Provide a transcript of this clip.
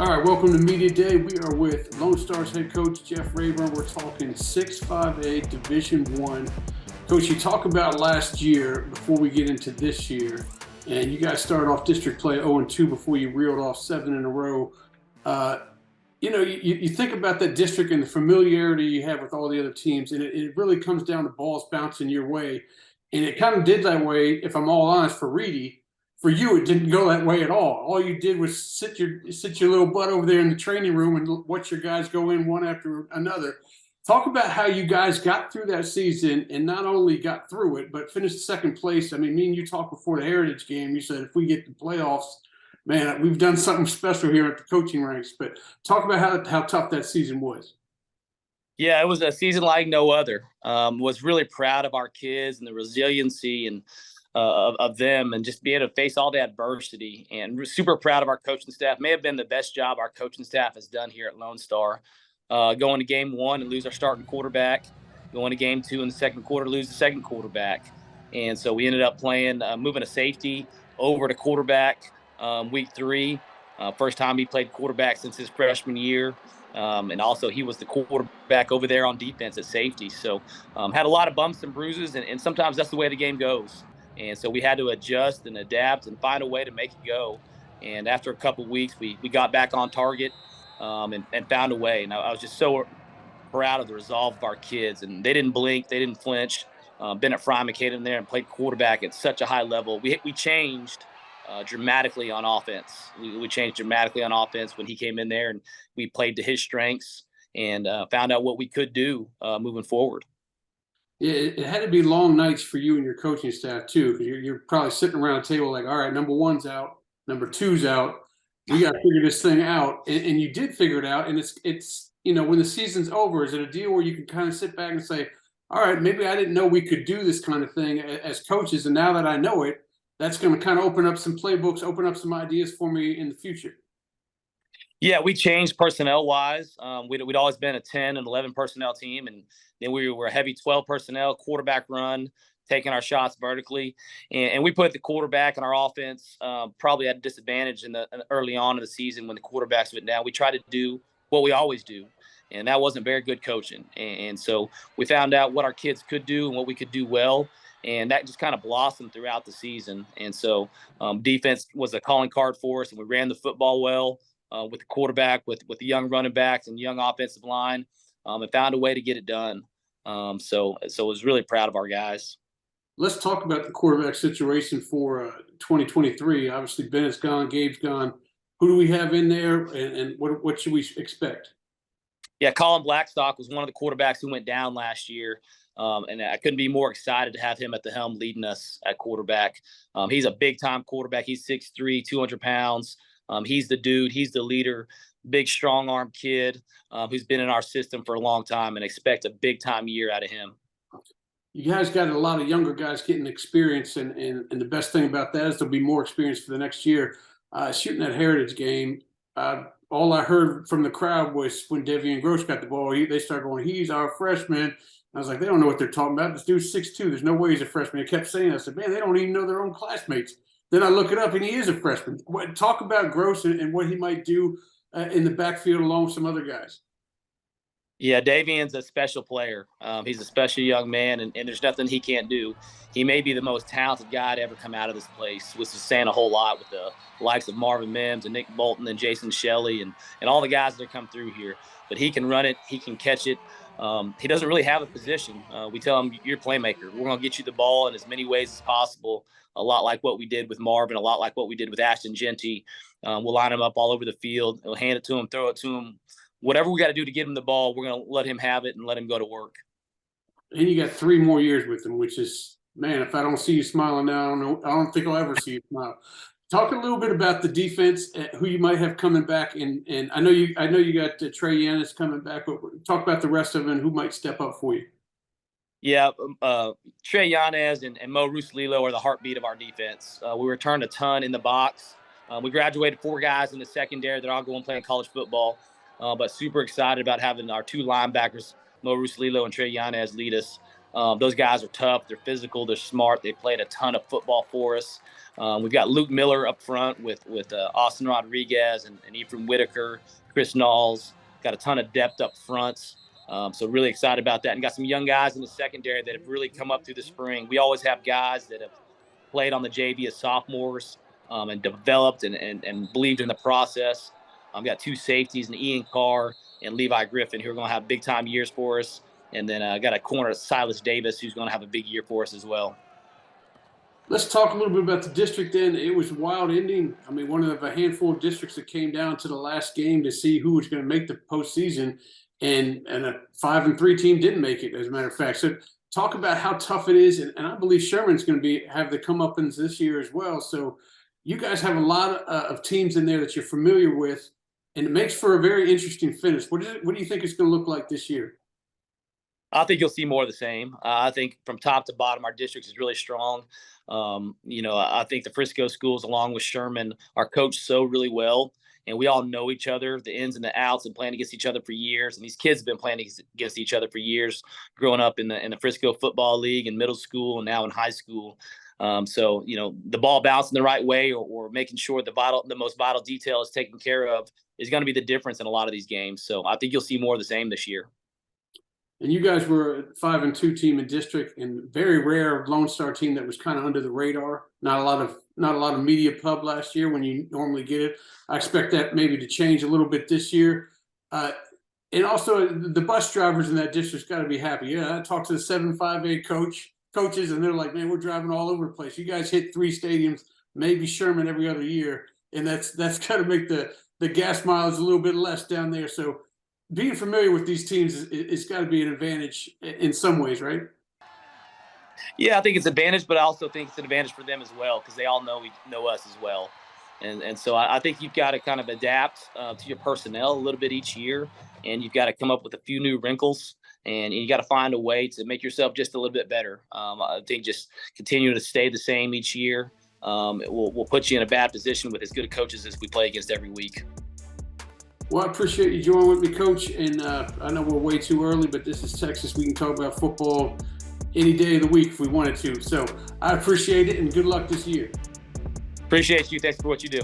All right, welcome to Media Day. We are with Lone Stars head coach Jeff Rayburn. We're talking 6-5A Division I. Coach, you talk about last year before we get into this year, and you guys started off district play 0-2 before you reeled off 7 in a row. You think about that district and the familiarity you have with all the other teams, and it really comes down to balls bouncing your way. And it kind of did that way, if I'm all honest, for Reedy. For you, it didn't go that way at all. All you did was sit your little butt over there in the training room and watch your guys go in one after another. Talk about how you guys got through that season and not only got through it, but finished second place. I mean, me and you talked before the Heritage game. You said if we get the playoffs, man, we've done something special here at the coaching ranks. But talk about how tough that season was. Yeah, it was a season like no other. Was really proud of our kids and the resiliency and of them, and just being able to face all the adversity. And super proud of our coaching staff. May have been the best job our coaching staff has done here at Lone Star. Going to game one and lose our starting quarterback. Going to game two in the second quarter, lose the second quarterback. And so we ended up playing, moving a safety over to quarterback week three. First time he played quarterback since his freshman year. And also he was the quarterback over there on defense at safety. So had a lot of bumps and bruises, and sometimes that's the way the game goes. And so we had to adjust and adapt and find a way to make it go. And after a couple of weeks, we got back on target and found a way. And I was just so proud of the resolve of our kids. And they didn't blink. They didn't flinch. Bennett Fryman came in there and played quarterback at such a high level. We changed dramatically on offense. We changed dramatically on offense when he came in there, and we played to his strengths and found out what we could do moving forward. Yeah, it had to be long nights for you and your coaching staff too, because you're probably sitting around a table like, all right, number one's out, number two's out. We got to figure this thing out, and you did figure it out. And it's when the season's over, is it a deal where you can kind of sit back and say, all right, maybe I didn't know we could do this kind of thing as coaches, and now that I know it, that's going to kind of open up some playbooks, open up some ideas for me in the future. Yeah, we changed personnel-wise. We'd always been a 10 and 11 personnel team, and then we were a heavy 12 personnel, quarterback run, taking our shots vertically. And we put the quarterback in our offense probably at a disadvantage early on in the season when the quarterbacks went down. We tried to do what we always do, and that wasn't very good coaching. And so we found out what our kids could do and what we could do well, and that just kind of blossomed throughout the season. And so defense was a calling card for us, and we ran the football well. With the quarterback, with the young running backs and young offensive line, and found a way to get it done. So I was really proud of our guys. Let's talk about the quarterback situation for 2023. Obviously, Bennett's gone, Gabe's gone. Who do we have in there, and what should we expect? Yeah, Colin Blackstock was one of the quarterbacks who went down last year. And I couldn't be more excited to have him at the helm leading us at quarterback. He's a big-time quarterback. He's 6'3", 200 pounds. He's the dude. He's the leader. Big, strong-arm kid who's been in our system for a long time, and expect a big-time year out of him. You guys got a lot of younger guys getting experience, and the best thing about that is there'll be more experience for the next year. Shooting that Heritage game, all I heard from the crowd was when Devian Gross got the ball, they started going, he's our freshman. I was like, they don't know what they're talking about. This dude's 6'2". There's no way he's a freshman. They kept saying that. I said, man, they don't even know their own classmates. Then I look it up, and he is a freshman. Talk about Gross and what he might do in the backfield along with some other guys. Yeah, Davian's a special player. He's a special young man, and there's nothing he can't do. He may be the most talented guy to ever come out of this place, which is saying a whole lot with the likes of Marvin Mims and Nick Bolton and Jason Shelley and all the guys that come through here. But he can run it. He can catch it. He doesn't really have a position. We tell him, you're a playmaker. We're going to get you the ball in as many ways as possible, a lot like what we did with Marvin, a lot like what we did with Ashton Genty. We'll line him up all over the field. We'll hand it to him, throw it to him. Whatever we got to do to get him the ball, we're going to let him have it and let him go to work. And you got 3 more years with him, which is, man, if I don't see you smiling now, I don't think I'll ever see you smile. Talk a little bit about the defense, who you might have coming back, and I know you got Trey Yannis coming back, but talk about the rest of them and who might step up for you. Yeah, Trey Yanez and Mo Rusalilo are the heartbeat of our defense. We returned a ton in the box. We graduated 4 guys in the secondary that are all going playing college football, but super excited about having our 2 linebackers, Mo Rusalilo and Trey Yanez, lead us. Those guys are tough. They're physical. They're smart. They played a ton of football for us. We've got Luke Miller up front with Austin Rodriguez and Ephraim Whitaker, Chris Knowles. Got a ton of depth up front. So really excited about that. And got some young guys in the secondary that have really come up through the spring. We always have guys that have played on the JV as sophomores and developed and believed in the process. I've got 2 safeties, and Ian Carr and Levi Griffin, who are going to have big-time years for us. And then I got a corner, Silas Davis, who's going to have a big year for us as well. Let's talk a little bit about the district then. It was a wild ending. I mean, one of a handful of districts that came down to the last game to see who was going to make the postseason, and a 5-3 team didn't make it, as a matter of fact. So talk about how tough it is, and I believe Sherman's going to have the comeuppance this year as well. So you guys have a lot of teams in there that you're familiar with, and it makes for a very interesting finish. What do you think it's going to look like this year? I think you'll see more of the same. I think from top to bottom, our district is really strong. I think the Frisco schools, along with Sherman, are coached so really well, and we all know each other, the ins and the outs, and playing against each other for years. And these kids have been playing against each other for years, growing up in the Frisco Football League in middle school and now in high school. So the ball bouncing the right way or making sure the most vital detail is taken care of is going to be the difference in a lot of these games. So I think you'll see more of the same this year. And you guys were a 5-2 team in district, and very rare Lone Star team that was kind of under the radar. Not a lot of media pub last year when you normally get it. I expect that maybe to change a little bit this year. And also the bus drivers in that district's got to be happy. Yeah, I talked to the 7-5A coaches, and they're like, man, we're driving all over the place. You guys hit 3 stadiums, maybe Sherman every other year, and that's got to make the gas mileage a little bit less down there. So being familiar with these teams is got to be an advantage in some ways, right? Yeah, I think it's an advantage, but I also think it's an advantage for them as well because they all know us as well. And so I think you've got to kind of adapt to your personnel a little bit each year, and you've got to come up with a few new wrinkles, and you got to find a way to make yourself just a little bit better. I think just continuing to stay the same each year will put you in a bad position with as good coaches as we play against every week. Well, I appreciate you joining with me, Coach. And I know we're way too early, but this is Texas. We can talk about football any day of the week if we wanted to. So I appreciate it, and good luck this year. Appreciate you. Thanks for what you do.